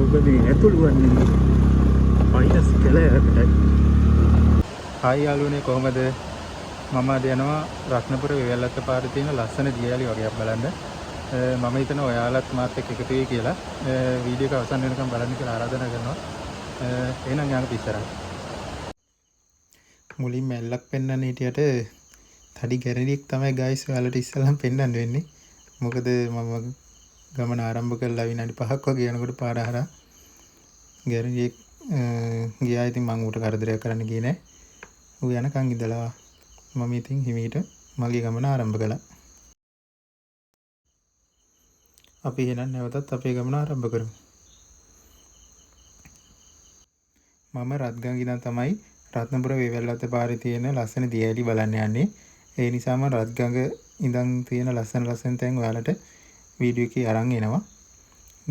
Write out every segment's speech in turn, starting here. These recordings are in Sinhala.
ඔබ මේ ඇතුළු වන්නේ මයිනස් කැලයකටයි. හායි යාළුවනේ කොහමද? මම අද යනවා රත්නපුර වෙවැල්ලත්ත පාරේ තියෙන ලස්සන දියඇලි වගේක් බලන්න. මම හිතනවා ඔයාලත් මාත් එක්ක එකතු වෙයි කියලා. වීඩියෝ එක අවසන් වෙනකම් බලන්න කියලා ආරාධනා කරනවා. එහෙනම් යන්න ඉස්සරහට. මුලින්ම ඇල්ලක් පෙන්වන්න හිටියට තඩි ගැරඩියක් තමයි ගයිස් ඔයාලට ඉස්සෙල්ලාම පෙන්වන්න වෙන්නේ. මොකද මම ගමන ආරම්භ කළා විනාඩි 5ක් වගේ යනකොට පාර හරහා ගැරඩියක් ගියා. ඉතින් මම ඌට කරදරයක් කරන්න ගියේ නෑ. ඌ යනකන් ඉඳලා මම ඉතින් හිමීට මගේ ගමන ආරම්භ කළා. අපි එහෙනම් නැවතත් අපේ ගමන ආරම්භ කරමු. මම රත්ගංග ඉඳන් තමයි රත්නපුර වෙවැල්ලත්ත පාරේ තියෙන ලස්සන දියඇලි බලන්න යන්නේ. ඒ නිසාම රත්ගංග ඉඳන් තියෙන ලස්සන තැන් ඔයාලට වීඩියෝ එකේ අරන් එනවා.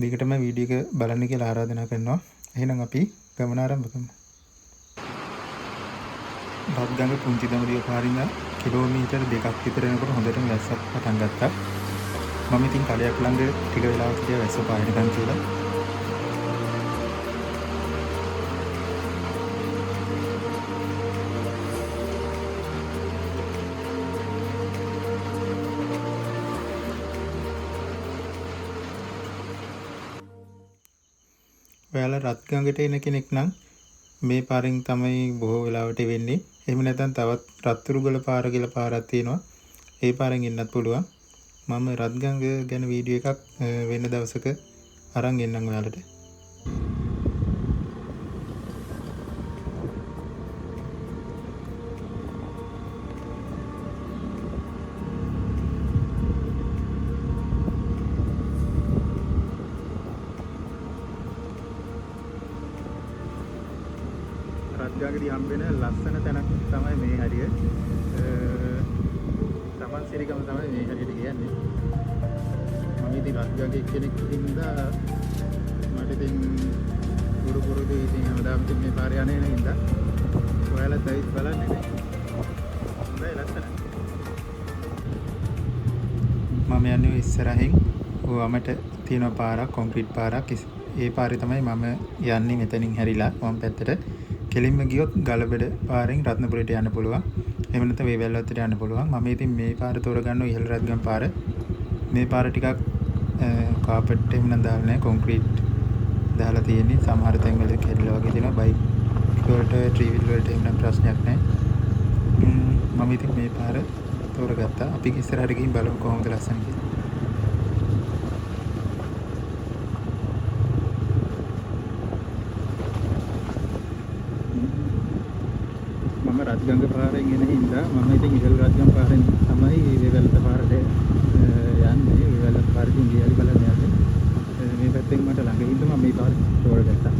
දිගටම වීඩියෝ එක බලන්න කියලා ආරාධනා කරනවා. එහෙනම් අපි ගමන ආරම්භ කරමු. රත්ගංග පුංචි දඹදිව පාරින් කිලෝමීටර් 2ක් විතර යනකොට හොඳටම වැස්සක් පටන් ගත්තා. මම ඉතින් කලයක් ළඟ ටික වෙලාවක් හිටියා වැස්ස පායනකන් කියලා. ඔයාලා රත්ගංගට එන කෙනෙක් නම් මේ පාරෙන් තමයි බොහෝ වෙලාවට වෙන්නේ. එහෙම නැත්නම් තවත් රත්තුරුගල පාර කියලා පාරක් තියෙනවා. ඒ පාරෙන් එන්නත් පුළුවන්. මම රත්ගංග ගැන වීඩියෝ එකක් වෙන දවසක අරන් එන්නම් ඔයාලට. රත්ගංගදී හම්බෙන ලස්සන තැනක් තමයි මේ හරිය. තමන් සිරිගම තමයි මේ හරියට කියන්නේ. මම ඉතින් රත්ගංගේ කෙනෙක් හින්දා මට ඉතින් පුරුදු ඉතින් හැමදාම ඉතින් මේ පාරේ යන්නේ නේ හින්දා ඔයාලත් ඇවිත් බලන්නේ නේ. හොඳයි ලස්සන. මම යන්නේ ඉස්සරහින් වමට තියෙන පාරක් කොන්ක්‍රීට් පාරක්. ඒ පාරේ තමයි මම යන්නේ මෙතනින් හැරිලා වම් පැත්තට. කෙලින්ම ගියොත් ගලබඩ පාරෙන් රත්නපුරයට යන්න පුළුවන්. එහෙම නැත්නම් වෙවැල්ලත්තට යන්න පුළුවන්. මම ඉතින් මේ පාර තෝරගන්නවා ඉහළ රත්ගම් පාර. මේ පාර ටිකක් කාපට් එහෙම නම් දාලා නැහැ කොන්ක්‍රීට් දාලා තියෙන්නේ. සමහර තැන්වල කැඩිලා වගේ තියෙනවා. බයික් වලට ට්‍රී වීල් වලට එහෙම නම් ප්‍රශ්නයක් නැහැ. මම ඉතින් මේ පාර තෝරගත්තා. අපි ඉස්සරහට ගිහින් බලමු කොහොමද ලස්සන කියලා. මම රත්ගංග පාරෙන් එන හින්දා මම ඉතින් ඉහළ රත්ගම් පාරෙන් තමයි වෙවැල්ලත්ත පාරට යන්නේ. වෙවැල්ලත්ත පාරකින් ගියලි බලන්න යන්නේ. මේ පැත්තෙන් මට ළඟ හින්දා මම මේ පාර තෝරගත්තා.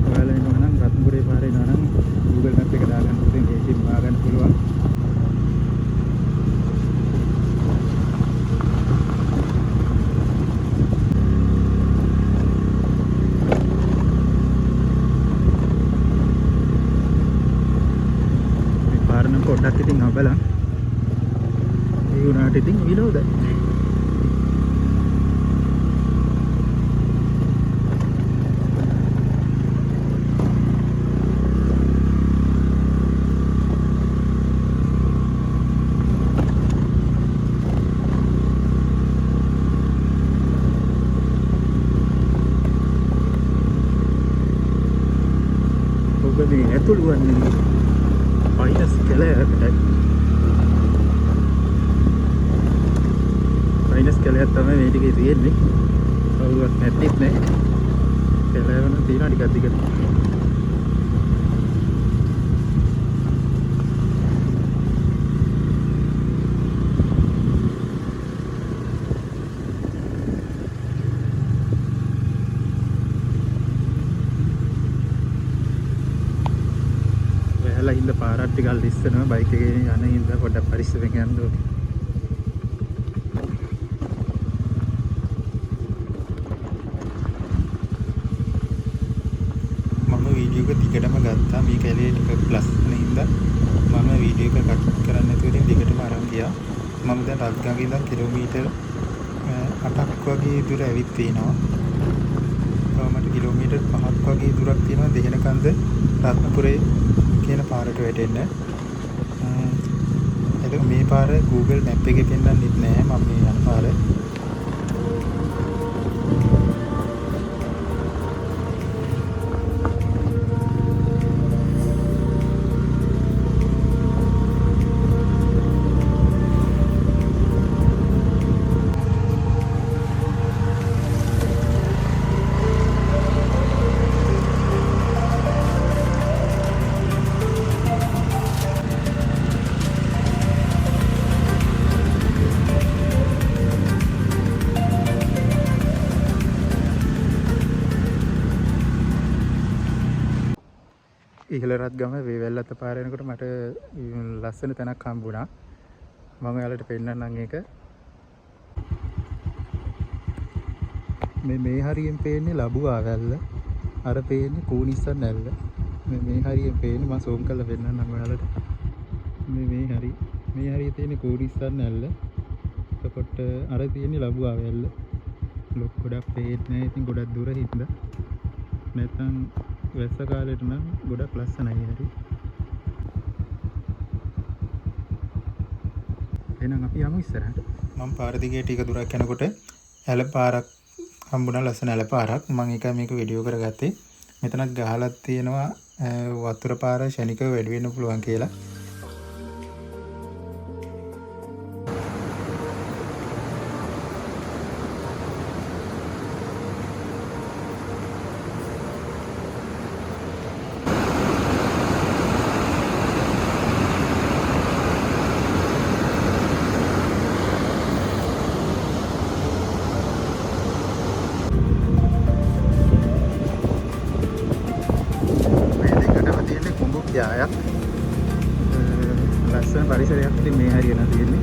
ඔයාලා එනවා නම් රත්නපුරේ පාරේ එනවා නම් Google Map එක දාගන්න පුතේ මේකෙන් හොයාගන්න පුළුවන්. පොඩ්ඩක් ඉතින් අපලන් ඒ උනාට ඉතින් විනෝදයි. ඔබ මේ ඇතුළු වන්නේ මයිනස් කැලයකටයි. මයිනස් කැලයක් තමයි මේ ටිකේ තියෙන්නේ. කවුරුවත් නැත්නෙත් නෑ. කැලය වෙන තියෙනවා ටිකක් දිගට. වැහලා හින්දා පාරක් ටිකක් ලිස්සනවා. බයික් එකේ යන හින්දා පොඩ්ඩක් පරිස්සමෙන් යන්න ඕනේ. මම වීඩියෝ එක දිගටම ගත්තා. මේ කැලේ ටිකක් ලස්සන හින්දා මම වීඩියෝ එක කට් කරන්න නැතුව ඉතින් දිගටම අරන් ගියා. මම දැන් රත්ගංග ඉඳන් කිලෝමීටර් 8ක් වගේ දුර ඇවිත් තිනවා. කිලෝමීටර් 5ක් වගේ දුරක් තියෙනවා දෙහෙනකන්ද රත්නපුරේ කියන පාරට වැටෙන්න. එතකොට මේ පාර Google Map එකේ පෙන්නන්නෙත් නෑ මම මේ යන පාර. ඉහළරත් ගම වේවැල්ලත් පාර යනකොට මට ලස්සන තැනක් හම්බුණා. මම ඔයාලට පෙන්නන්නම් ඒක. මේ හරියෙන් පේන්නේ ලබුආවැල්ල. අර පේන්නේ කූනිස්සන් නැල්ල. මේ හරියෙන් පේන්නේ මම zoom කරලා පෙන්නන්නම් ඔයාලට. මේ හරිය තියෙන්නේ කූනිස්සන් නැල්ල. එතකොට අර තියෙන්නේ ලබුආවැල්ල. ලොක් ගොඩක් පේන්නේ නැහැ. ඉතින් ගොඩක් දුර හින්දා. නැත්නම් වැස්ස කාලේට නම් ගොඩක් ලස්සනයි හරි. එහෙනම් අපි යමු ඉස්සරහට. මම පාර දිගේ ටික දුරක් යනකොට ඇල පාරක් හම්බුණා, ලස්සන ඇල පාරක්. මම ඒක මේක වීඩියෝ කරගත්තේ. මෙතනක් ගහලා තියෙනවා වතුර පාර ශනිකව වැඩි වෙන්න පුළුවන් කියලා. යායක් ලස්සන පරිසරයක් ඉතින් මේ හරිය නම් තියෙන්නේ.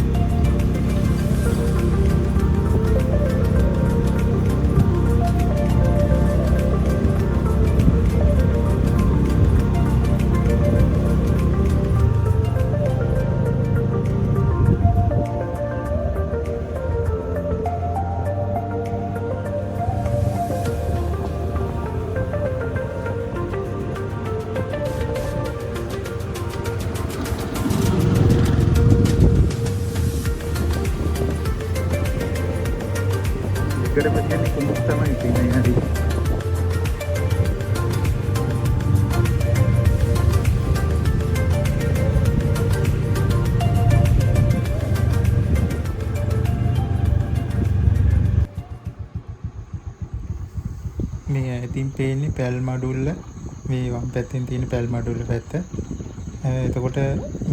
ඉකට පදියන්නේ කුඹුක් තමයි තියෙන්නේ හරි. මේ ඉතින් පේන්නේ පැල්මඩුල්ල. මේ වම් පැත්තෙන් තියෙන පැල්මඩුල්ල පැත්ත. එතකොට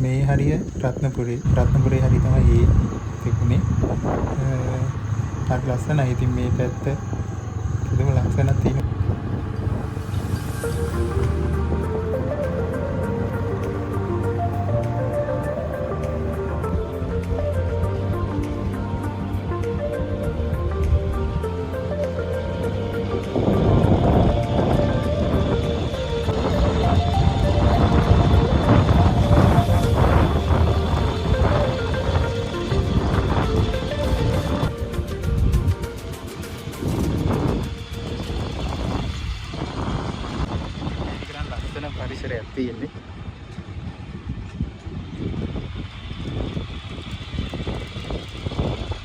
මේ හරිය රත්නපුරේ හරිය තමයි ඒ තිබුණේ. හරි ලස්සනයි. ඉතින් මේ පැත්ත කිසිම ලස්සනක් තියෙනවා. පරිසරයක් තියෙන්නේ.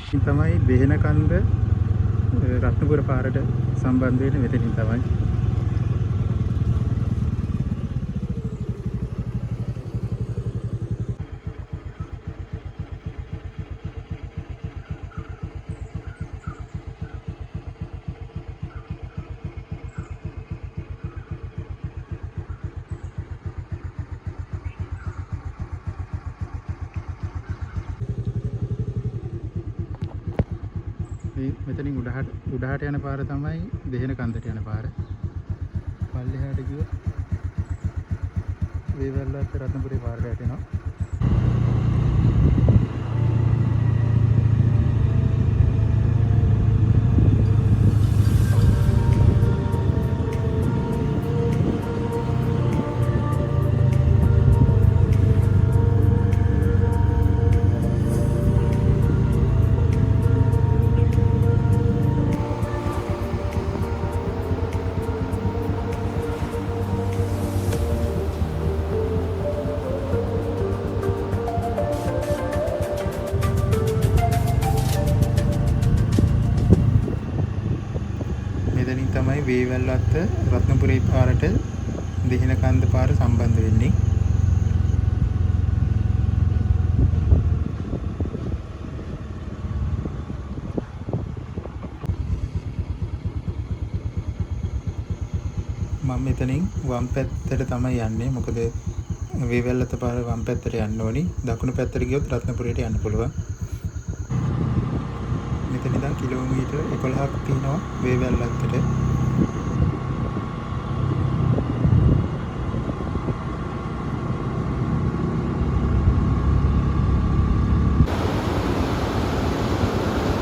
ඉතින් තමයි බෙහෙනකන්ද රත්නපුර පාරට සම්බන්ධ වෙන්නේ මෙතනින් තමයි. මෙතනින් උඩහට යන පාර තමයි දෙහෙන කන්දට යන පාර. පල්ලෙහාට ගියොත් වේවැල්ලත් රත්නපුරේ පාරට යටිනවා. මෙතනින් තමයි වේවැල්වත්ත රත්නපුරේ පාරට දෙහිනකන්ද පාර සම්බන්ධ වෙන්නේ. මම මෙතනින් වම් පැත්තට තමයි යන්නේ. මොකද වේවැල්වත්ත පාර වම් පැත්තට යන්න ඕනි. දකුණු පැත්තට ගියොත් රත්නපුරේට යන්න පුළුවන්. මෙතන ඉඳන් කිලෝමීටර් 11ක් තියෙනවා වේවැල්වත්තට.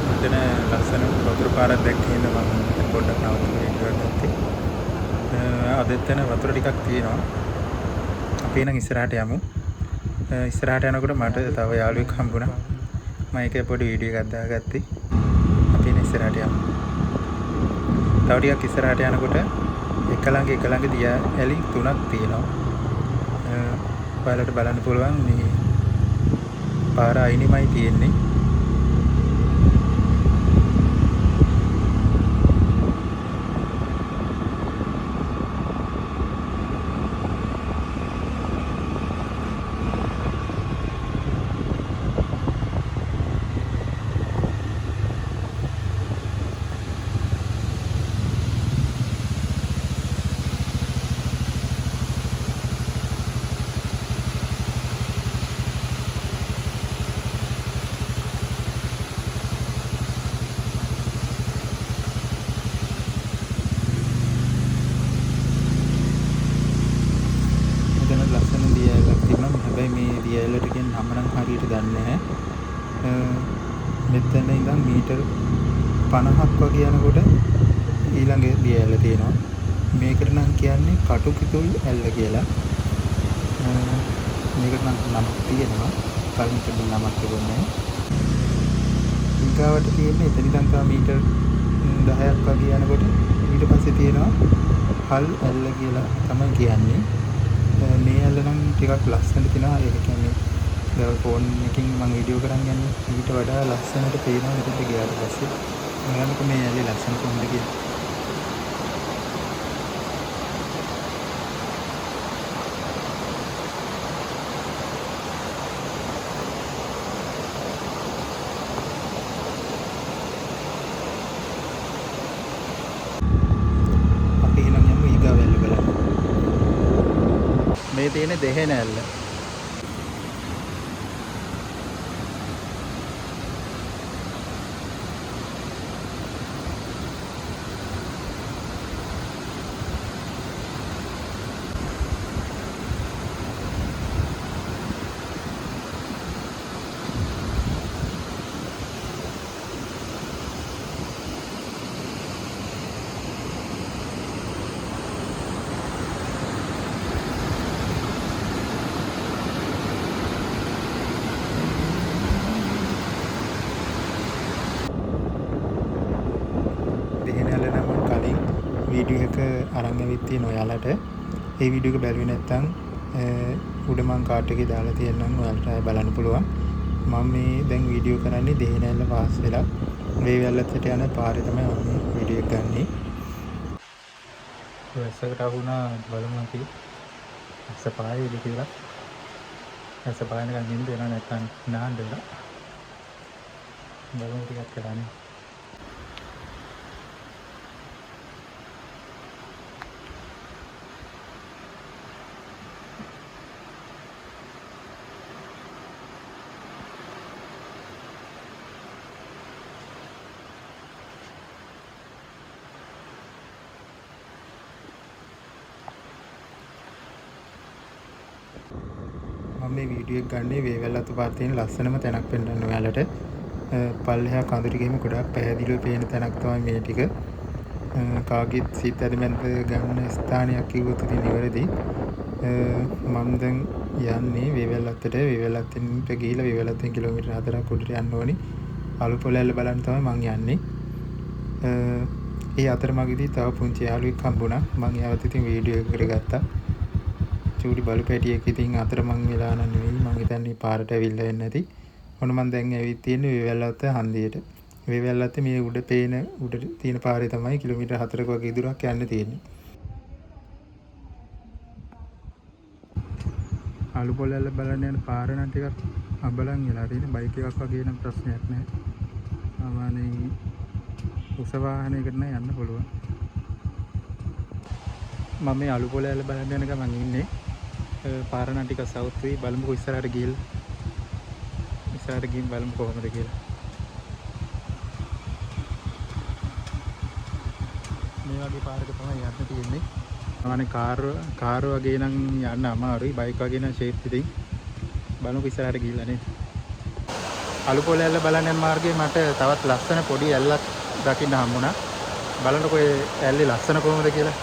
මෙතන ලස්සන වතුර පාරක් දැක්කේ නම මම පොඩ්ඩක් නවතුනේ ඉඳලා නැත්තේ. අද එතන වතුර ටිකක් තියෙනවා. අපි නම් ඉස්සරහට යමු. ඉස්සරහට යනකොට මට තව යාළුවෙක් හම්බුණා. මම ඒකේ පොඩි වීඩියෝ එකක් දාගත්තේ. අපි ඉස්සරහට යමු. තව ටිකක් ඉස්සරහට යනකොට එක ළඟ දියා ඇලි 3ක් තියෙනවා. ඔයාලට බලන්න පුළුවන් මේ පාර අයිනෙමයි තියෙන්නේ. ලස්සන දියැලක් තිබුණා. හැබැයි මේ දියැලට කියන නම නම් හරියට දන්නේ නැහැ. මෙතන ඉඳන් මීටර් 50ක් වගේ යනකොට ඊළඟ දියැල තියෙනවා. මේකට නම් කියන්නේ කටුකිතුල් ඇල්ල කියලා. මේකට නම් නමක් තියෙනවා. කලින් තිබුණ නමක් තිබුණේ නැහැ. ඊගාවට තියෙන්නේ එතන ඉඳන් තව මීටර් 10ක් වගේ යනකොට ඊට පස්සේ තියෙනවා හල් ඇල්ල කියලා තමයි කියන්නේ. මේ ඇල්ල නම් ටිකක් ලස්සනට තියෙනවා. ඒක කියන්නේ දැන් ෆෝන් එකකින් මම වීඩියෝ කරන් යන්නේ ඊට වඩා ලස්සනට පේනවා මෙතනට ගියාට පස්සේ. මොනවාද මේ ඇල්ලේ ලස්සන කොහොමද කියලා. අපි එහෙනම් යමු ඊගාව ඇල්ල බලන්න. මේ තියෙන දෙහෙන ඇල්ල. වීඩියෝ එක අරන් ඇවිත් තියෙන ඔයාලට ඒ වීඩියෝ එක බැලුවේ නැත්නම් උඩ මං කාඩ් එකේ දාලා තියෙනම් ඔයාලට බලන්න පුළුවන්. මම මේ දැන් වීඩියෝ කරන්නේ දෙහිනැල්ල පාස් වෙලා වේවැල්ලට යන පාරේ තමයි මම වීඩියෝ එක ගන්නෙ. වැස්සකට ආවුණා බලමු අපි අස්සපායේද කියලා. අස්සපායනකන් නින්ද වෙනා නැත්නම් නාන්න වෙලා බලමු ටිකක් කරන්නේ. මම මේ වීඩියෝ එක ගන්නේ වේවැල්ලත් පාර තියෙන ලස්සනම තැනක් පෙන්නන්න ඔයාලට. පල්ලෙහා කඳුරු ගිහින් ගොඩාක් පැහැදිලිව පේන තැනක් තමයි මේ ටික. කාගෙත් සිත් ඇදමැද්ද ගන්න ස්ථානයක් කිව්වොත් ඉතින් නිවැරදි. මම දැන් යන්නේ වේවැල්ලත්තට ගිහිල්ලා වේවැල්ලත්තෙන් කිලෝමීටර් 4ක් උඩට යන්න ඕනි. අලුපොලැල්ල බලන්න තමයි මං යන්නේ. ඒ අතරමඟදී තව පුංචි යාළුවෙක් හම්බුණා. මං යාවත් ඉතින් වීඩියෝ එකකට ගත්තා. චූටි බලු පැටියෙක් ඉතින් අතරමං වෙලා නෙවෙයි. මං හිතන්නේ පාරට ඇවිල්ලා එන්නේ නැති. ඔන්න මං දැන් ඇවිත් තියෙන්නේ වේවැල්ලත්ත හන්දියට. වේවැල්ලත් මේ උඩ තියෙන පාරේ තමයි කිලෝමීටර් 4ක වගේ දුරක් යන්න තියෙන්නේ. අලු පොළැල්ල බලන්න යන පාර නම් ටිකක් අබලන් වෙලා තියෙන බයික් එකක් වගේ නම් ප්‍රශ්නයක් නැහැ. සාමාන්‍යයෙන් උස වාහනයකට නම් යන්න පුළුවන්. මම මේ අලු පොළැල්ල බලන්න යන ගමන් ඉන්නේ. පාර නම් ටිකක් සවුත් වෙයි. බලමුකෝ ඉස්සරහට ගිහින් බලමු කොහොමද කියලා. මේ වගේ පාරක තමයි යන්න තියෙන්නේ. අනේ කාර් වගේ නම් යන්න අමාරුයි. බයික් වගේ නම් ෂේප් ඉතින් බලමුකෝ ඉස්සරහට ගිහිල්ලා නේ. අලු පොළැල්ල බලන්න යන මාර්ගයේ මට තවත් ලස්සන පොඩි ඇල්ලක් දකින්න හම්බුණා. බලන්නකෝ ඒ ඇල්ලේ ලස්සන කොහොමද කියලා.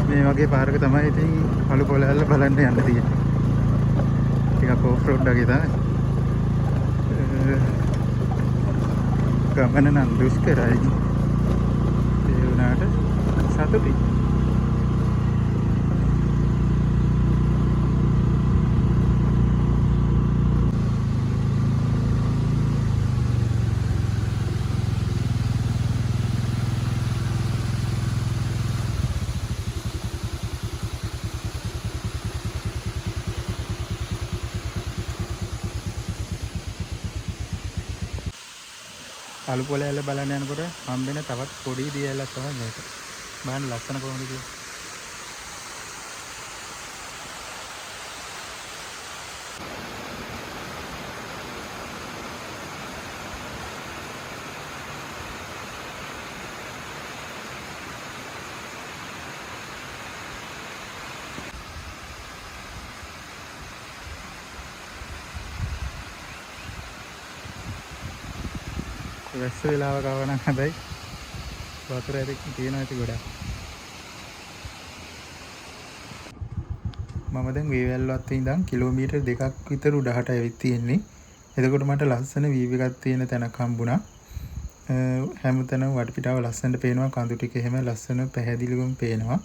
මේ වගේ පාරක තමයි ඉතින් අලු පොළැල්ල බලන්න යන්න තියෙන්නේ. ටිකක් ඕෆ් රෝඩ් වගේ තමයි. ගමන නම් දුෂ්කරයි. ඒ වුණාට සතුටුයි. අලු පොළැල්ල බලන්න යනකොට හම්බෙන තවත් පොඩි දියැලක් තමයි මේක. බලන්න ලස්සන කොහොමද කියලා. වැස්ස වෙලාවක ආව නම් හැබැයි වතුර ඇති තියෙනවා ඇති ගොඩක්. මම දැන් වේවැල්ලවත් ඉඳන් කිලෝමීටර් 2ක් විතර උඩහට ඇවිත් තියෙන්නේ. එතකොට මට ලස්සන වීව් එකක් තියෙන තැනක් හම්බුණා. හැමතැනම වටපිටාව ලස්සනට පේනවා. කඳු ටික එහෙම ලස්සන පැහැදිලිවම පේනවා.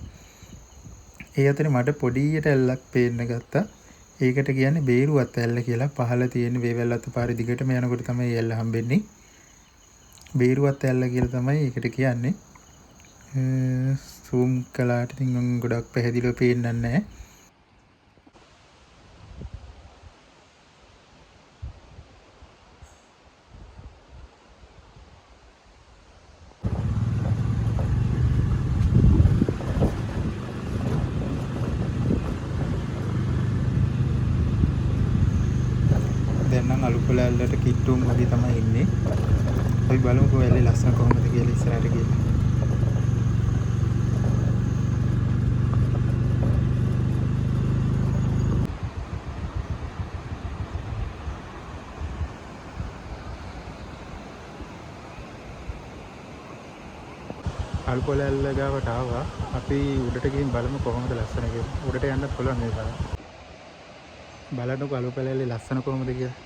ඒ අතරේ මට පොඩියට ඇල්ලක් පේන්න ගත්තා. ඒකට කියන්නේ බේරුවත් ඇල්ල කියලා. පහළ තියෙන වේවැල්ලත් පාරේ දිගටම යනකොට තමයි ඇල්ල හම්බෙන්නේ. බේරුවත් ඇල්ල කියලා තමයි ඒකට කියන්නේ. සූම් කළාට ඉතින් ගොඩක් පැහැදිලිව පේන්නේ නැහැ. දැන් නම් අලු පොළැල්ලට කිට්ටුම් වගේ තමයි ඉන්නේ. අපි බලමුකෝ ඇලේ ලස්සන කොහොමද කියලා ඉස්සරහට ගිහින්. අලු පොළැල්ල ගාවට ආවා. අපි උඩට ගිහින් බලමු කොහොමද ලස්සන කියලා. උඩට යන්න පුළුවන් මේ බලන්න. බලන්නකෝ අලු පොළැල්ලේ ලස්සන කොහොමද කියලා.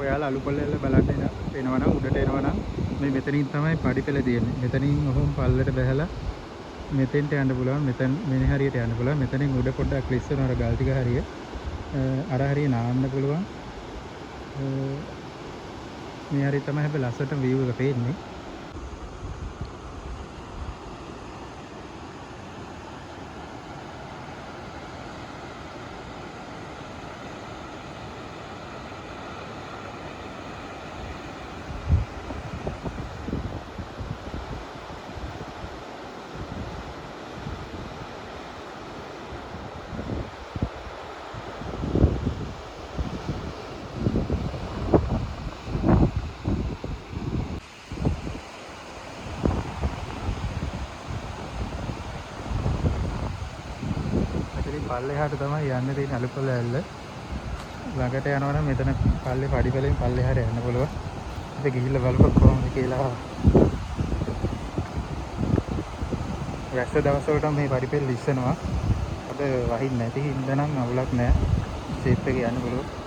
ඔයාලා අලු පොළැල්ල බලන්න එනවා නම් උඩට එනවා නම් මේ මෙතනින් තමයි පඩිපෙළ තියෙන්නේ. මෙතනින් ඔහොම පල්ලට බැහැලා මෙතෙන්ට යන්න පුළුවන්. මෙතන මෙන්න හරියට යන්න පුළුවන්. මෙතනින් උඩ පොඩ්ඩක් ක්ලිස් වෙනවා අර ගල් ටික හරිය. අර හරිය නාන්න පුළුවන්. මේ හරිය තමයි හැබැයි ලස්සට view එක පේන්නේ. පල්ලෙහාට තමයි යන්න තියෙන අලුපොළ ඇල්ල. ළඟට යනවා නම් මෙතන පල්ලේ පඩිපෙලෙන් පල්ලෙහාට යන්න පුළුවන්. ඉතින් ගිහිල්ලා බලමු කොහොමද කියලා. වැස්ස දවසකට මේ පඩිපෙළ ඉස්සනවා. අද වහින්න නැති හින්දා නම් අවුලක් නැහැ. සේෆ් එකේ යන්න පුළුවන්.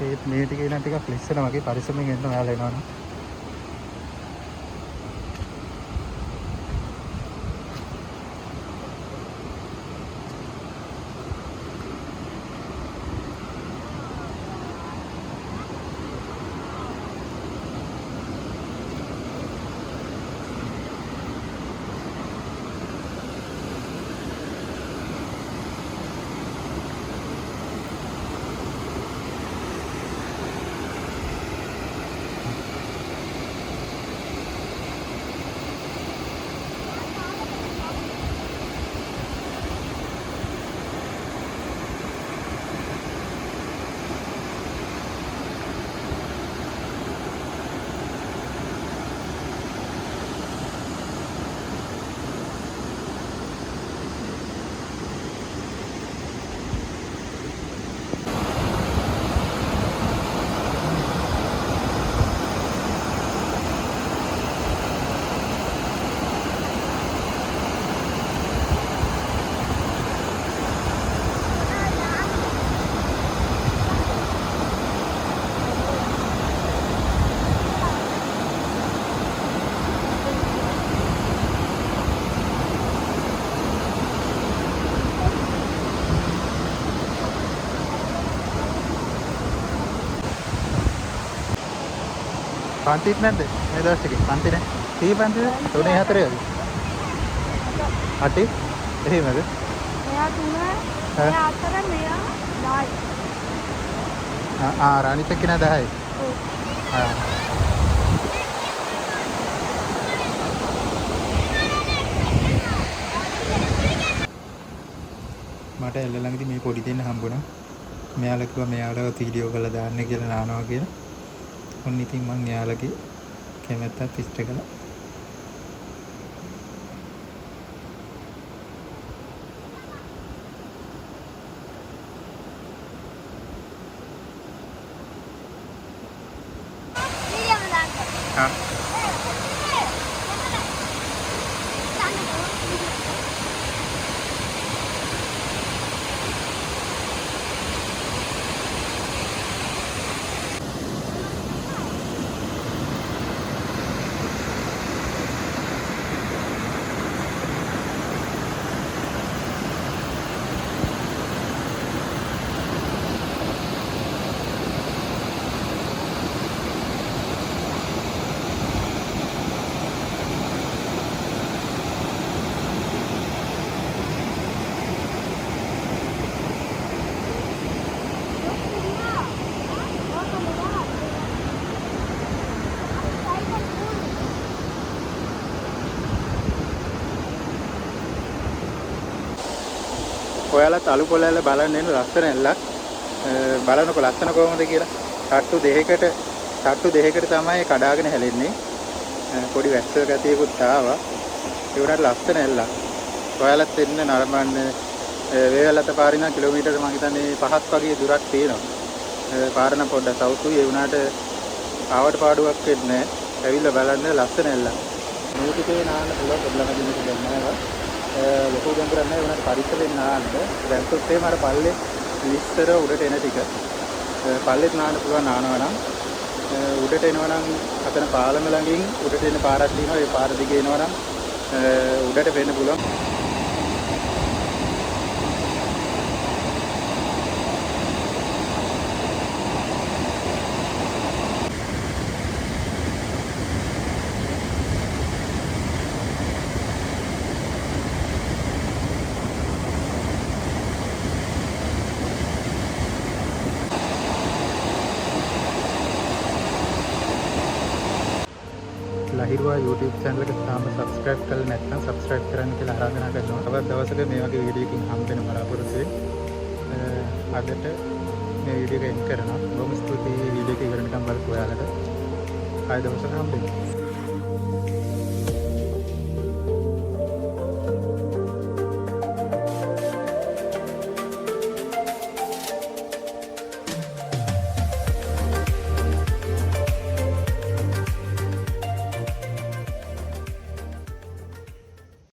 ඒත් මේ ටිකේ නම් ටිකක් ලිස්සන වගේ පරිස්සමෙන් එන්න ඔයාලා එනවනේ. පන්තිත් නැද්ද මේ දවස් ටිකේ? පන්ති නැහැ. කී පන්තිද? 3 4 වගේ. 8 එහෙමද? මෙයා 3 මෙයා 4 මෙයා 10. රානිත් එක්ක නෑ 10යි. ඔව්. මට එල්ල ළඟදී මේ පොඩි දෙන්න හම්බුණා. මෙයාලා කිව්වා මෙයාලව වීඩියෝ කරලා දාන්න කියලා නානවා කියලා. ඔන්න ඉතින් මං එයාලගේ කැමැත්තත් ඉෂ්ට කළා. ඔයාලත් අලුපොළ ඇල්ල බලන්න එන ලස්සන ඇල්ලක්. බලනකො ලස්සන කොහොමද කියලා. තට්ටු දෙකකට තමයි කඩාගෙන හැලෙන්නේ. පොඩි වැස්ස ගතියකුත් ආවා. ඒ උනාට ලස්සන ඇල්ලක්. ඔයාලත් එන්න නරඹන්න. වේවැලත පාරින් නම් කිලෝමීටර මම හිතන්නේ 5ක් වගේ දුරක් තියෙනවා. පාර නම් පොඩ්ඩක් සවුතුයි. ඒ උනාට ආවට පාඩුවක් වෙන්නේ නැහැ. ඇවිල්ලා බලන්න ලස්සන ඇල්ලක්. මේ ටිකේ නාන්න පුළුවන් පොඩ්ඩක් දිනක ගන්නවා. ලොකු ගැඹුරක් නැහැ උනාට පරිස්සමෙන් නාන්න. වැස්සොත් එහෙම අර පල්ලේ විස්තර උඩට එන ටික පල්ලෙත් නාන්න පුළුවන් නානවා නම් උඩට එනවා නම් අතන පාලම ළඟින් උඩට එන පාරක් තියෙනවා. ඒ පාර දිගේ එනවා නම් උඩට වෙන්න පුළුවන්. ලහිරුවා YouTube channel එක තාම subscribe කරලා නැත්නම් subscribe කරන්න කියලා ආරාධනා කරනවා. තවත් දවසක මේ වගේ වීඩියෝ එකකින් හම්බ වෙන බලාපොරොත්තු වෙන්නේ. අදට මේ වීඩියෝ එක එන්ඩ් කරනවා. බොහොම ස්තුතියි වීඩියෝ එක ඉවරනකම් බලපු ඔයාලට. ආයෙ දවසක හම්බ වෙමු.